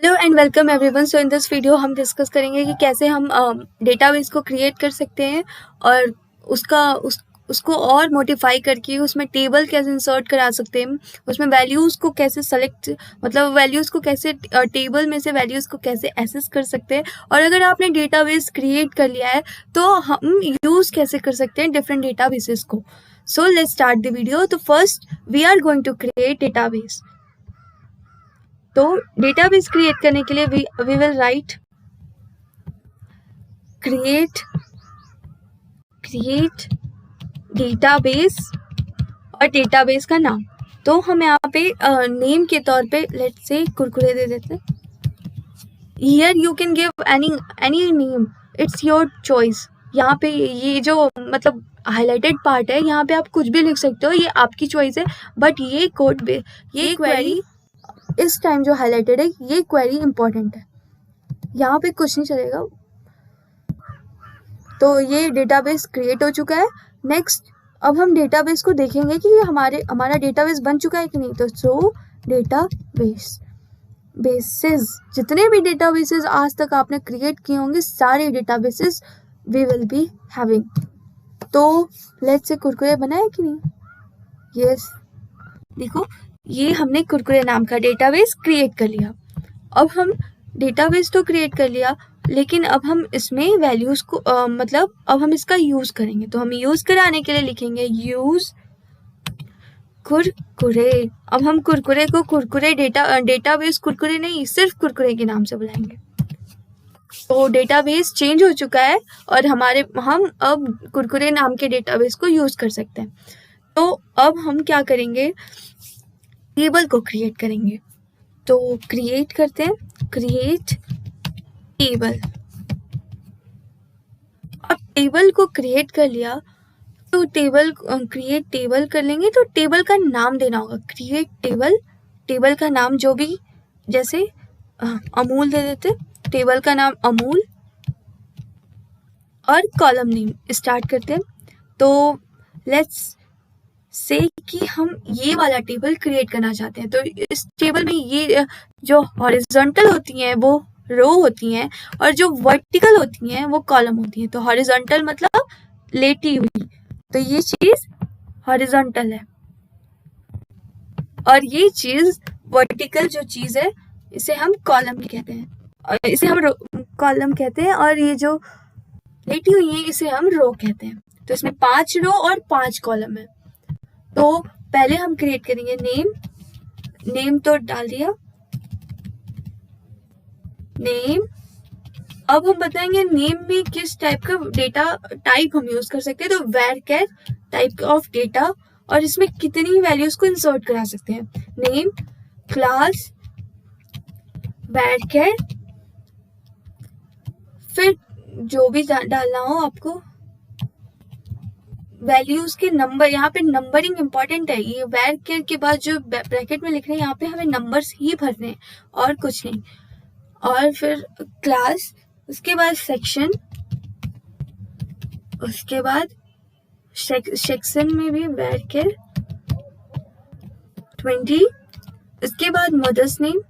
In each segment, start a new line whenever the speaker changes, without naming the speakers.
Hello and welcome everyone. So in this video हम discuss करेंगे कि कैसे हम डेटाबेस को क्रिएट कर सकते हैं और उसको और मॉडिफाई करके उसमें टेबल कैसे इंसर्ट करा सकते हैं, उसमें वैल्यूज़ को कैसे सेलेक्ट मतलब वैल्यूज़ को कैसे टेबल में से वैल्यूज़ को कैसे एक्सेस कर सकते हैं, और अगर आपने डेटाबेस क्रिएट कर लिया है तो हम यूज़ कैसे कर सकते हैं डिफरेंट डेटाबेसेस को। So let's start the video. तो first we are going to create database. तो डेटाबेस क्रिएट करने के लिए we will write create database और डेटाबेस का नाम। तो हम यहाँ पे नेम के तौर पे लेट्स से कुरकुरे दे देते हैं। Here you can give any name, it's your choice. यहाँ पे ये जो मतलब हाईलाइटेड पार्ट है, यहाँ पे आप कुछ भी लिख सकते हो, ये आपकी चॉइस है। बट ये कोड ये क्वेरी इस टाइम जो हाईलाइटेड है, ये क्वेरी इंपॉर्टेंट है, यहाँ पे कुछ नहीं चलेगा। तो ये डेटाबेस क्रिएट हो चुका है। नेक्स्ट अब हम डेटाबेस को देखेंगे कि हमारा डेटाबेस बन चुका है कि नहीं। तो सो बेसेस जितने भी डेटाबेसेस आज तक आपने क्रिएट किए होंगे, सारे databases we will be having. तो लेट्स से कुरकुरे बना है कि नहीं। यस, देखो ये हमने कुरकुरे नाम का डेटाबेस क्रिएट कर लिया। अब हम डेटाबेस तो क्रिएट कर लिया, लेकिन अब हम इसमें वैल्यूज़ को अब हम इसका यूज़ करेंगे। तो हम यूज़ कराने के लिए लिखेंगे यूज़ कुरकुरे। अब हम कुरकुरे को कुरकुरे डेटाबेस कुरकुरे नहीं, सिर्फ कुरकुरे के नाम से बुलाएंगे। तो डेटाबेस चेंज हो चुका है और हम अब कुरकुरे नाम के डेटाबेस को यूज़ कर सकते हैं। तो अब हम क्या करेंगे, टेबल को क्रिएट करेंगे। तो क्रिएट करते हैं, क्रिएट टेबल। अब टेबल को क्रिएट कर लिया तो क्रिएट टेबल कर लेंगे। तो टेबल का नाम देना होगा, क्रिएट टेबल का नाम जो भी, जैसे अमूल दे देते, टेबल का नाम अमूल, और कॉलम नेम स्टार्ट करते हैं। तो लेट्स से कि हम ये वाला टेबल क्रिएट करना चाहते हैं। तो इस टेबल में ये जो हॉरिजॉन्टल होती हैं वो रो होती हैं, और जो वर्टिकल होती हैं वो कॉलम होती हैं। तो हॉरिजॉन्टल मतलब लेटी हुई, तो ये चीज हॉरिजॉन्टल है, और ये चीज वर्टिकल जो चीज है इसे हम कॉलम कहते हैं, और इसे हम कॉलम कहते हैं, और ये जो लेटी हुई है इसे हम रो कहते हैं। तो इसमें 5 रो और 5 कॉलम है। तो पहले हम क्रिएट करेंगे नेम तो डाल दिया नेम। अब हम बताएंगे नेम में किस टाइप का डेटा टाइप हम यूज कर सकते हैं। तो varchar टाइप ऑफ डेटा, और इसमें कितनी वैल्यूज को इंसर्ट करा सकते हैं। नेम क्लास varchar, फिर जो भी डालना हो आपको, वैल्यूज के नंबर, यहाँ पे नंबरिंग इंपॉर्टेंट है। ये varchar के बाद जो ब्रैकेट में लिख रहे हैं, यहाँ पे हमें नंबर्स ही भरने हैं और कुछ नहीं। और फिर क्लास, उसके बाद सेक्शन, उसके बाद सेक्शन में भी varchar 20, उसके बाद mother's name,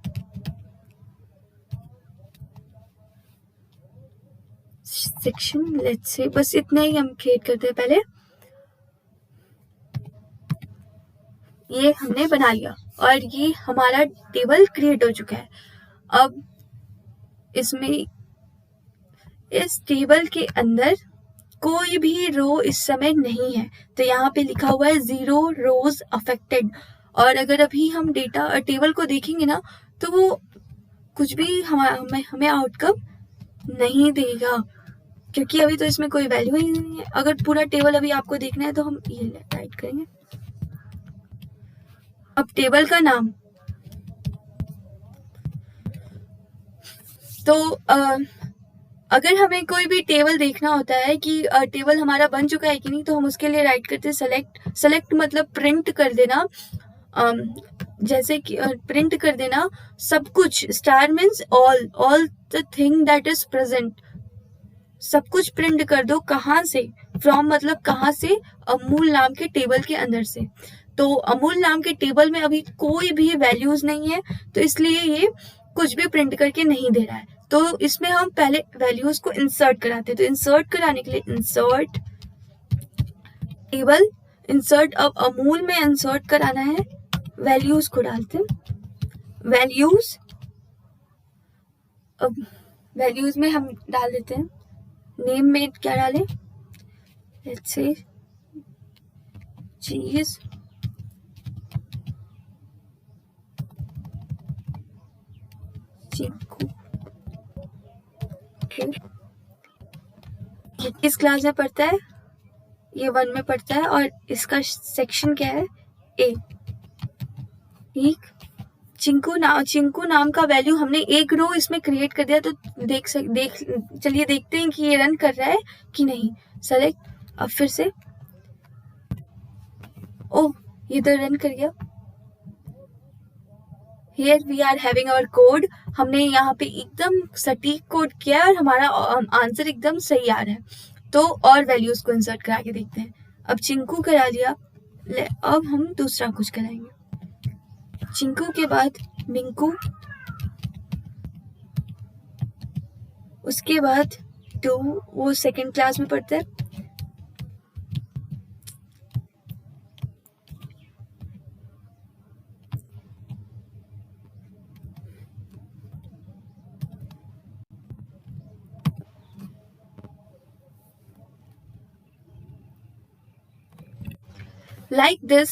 section. Let's say बस इतना ही हम क्रिएट करते हैं पहले। ये हमने बना लिया और ये हमारा टेबल क्रिएट हो चुका है। अब इसमें इस टेबल के अंदर कोई भी रो इस समय नहीं है, तो यहाँ पे लिखा हुआ है 0 रोज अफेक्टेड। और अगर अभी हम टेबल को देखेंगे ना, तो वो कुछ भी हमें आउटकम नहीं देगा, क्योंकि अभी तो इसमें कोई वैल्यू ही नहीं है। अगर पूरा टेबल अभी आपको देखना है तो हम ये टाइप करेंगे। अब टेबल का नाम, तो अगर हमें कोई भी टेबल देखना होता है कि टेबल हमारा बन चुका है कि नहीं, तो हम उसके लिए राइट करते हैं सेलेक्ट मतलब प्रिंट कर देना। जैसे कि प्रिंट कर देना सब कुछ, star means all the thing that is present, सब कुछ प्रिंट कर दो। कहाँ से, फ्रॉम मतलब कहाँ से, अमूल नाम के टेबल के अंदर से। तो अमूल नाम के टेबल में अभी कोई भी वैल्यूज नहीं है, तो इसलिए ये कुछ भी प्रिंट करके नहीं दे रहा है, तो इसमें हम पहले वैल्यूज को इंसर्ट कराते हैं। तो इंसर्ट कराने के लिए इंसर्ट टेबल, इंसर्ट, अब अमूल में इंसर्ट कराना है, वैल्यूज को डालते हैं, वैल्यूज, अब वैल्यूज में हम डाल देते हैं, नेम में क्या डालें, लेट्स से चीज, चिंकू, ये किस क्लास में पढ़ता है, ये 1 में पढ़ता है, और इसका सेक्शन क्या है, ए। ठीक, चिंकू नाम का वैल्यू हमने एक रो इसमें क्रिएट कर दिया, तो चलिए देखते हैं कि ये रन कर रहा है कि नहीं। सेलेक्ट, अब फिर से, ओह ये तो रन कर गया। Here we are having our code, हमने यहाँ पे एकदम सटीक कोड किया है और हमारा आंसर एकदम सही आ रहा है। तो और वैल्यूज को इंसर्ट करा के देखते हैं। अब चिंकू करा लिया, अब हम दूसरा कुछ कराएंगे। चिंकू के बाद मिंकू, उसके बाद 2, वो 2nd क्लास में पढ़ता है। लाइक दिस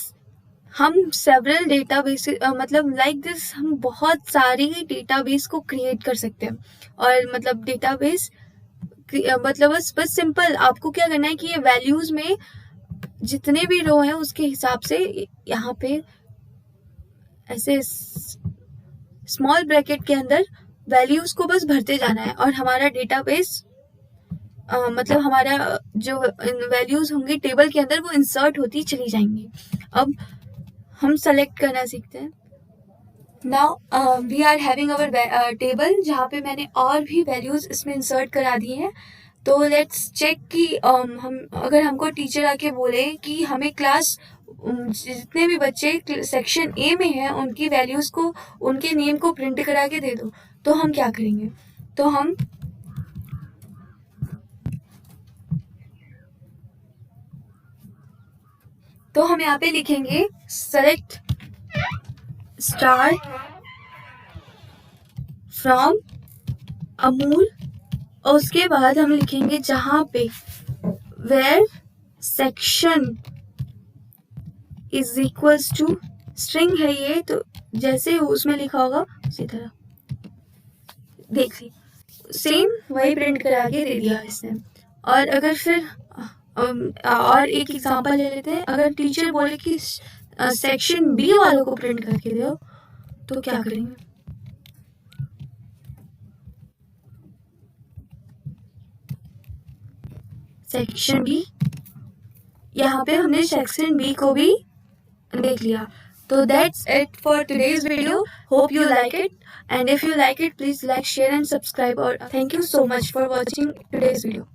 हम सेवरल डेटाबेस, मतलब लाइक दिस हम बहुत सारी डेटाबेस को क्रिएट कर सकते हैं। और मतलब डेटाबेस मतलब बस सिंपल आपको क्या करना है कि ये वैल्यूज में जितने भी रो हैं उसके हिसाब से यहाँ पे ऐसे स्मॉल ब्रैकेट के अंदर वैल्यूज को बस भरते जाना है, और हमारा डेटाबेस मतलब हमारा जो वैल्यूज होंगी टेबल के अंदर वो इंसर्ट होती चली जाएंगी। अब हम सेलेक्ट करना सीखते हैं। Now we are having our table, जहाँ पे मैंने और भी वैल्यूज इसमें इंसर्ट करा दी हैं। तो लेट्स चेक कि हम अगर हमको टीचर आके बोले कि हमें क्लास जितने भी बच्चे सेक्शन ए में हैं उनकी वैल्यूज को, उनके नेम को प्रिंट करा के दे दो, तो हम क्या करेंगे। तो हम यहाँ पे लिखेंगे सेलेक्ट स्टार फ्रॉम अमूल, और उसके बाद हम लिखेंगे जहाँ पे where section is equals to string है ये, तो जैसे उसमें लिखा होगा उसी तरह देख ली, सेम वही प्रिंट करा के दे दिया इसने। और अगर फिर और एक एग्जांपल ले लेते हैं, अगर टीचर बोले कि सेक्शन बी वालों को प्रिंट करके दो, तो क्या करेंगे। सेक्शन बी, यहाँ पे हमने सेक्शन बी को भी देख लिया। तो that's it for today's video. Hope you like it, and if you like it, please like, share and subscribe. Or thank you so much for watching today's video.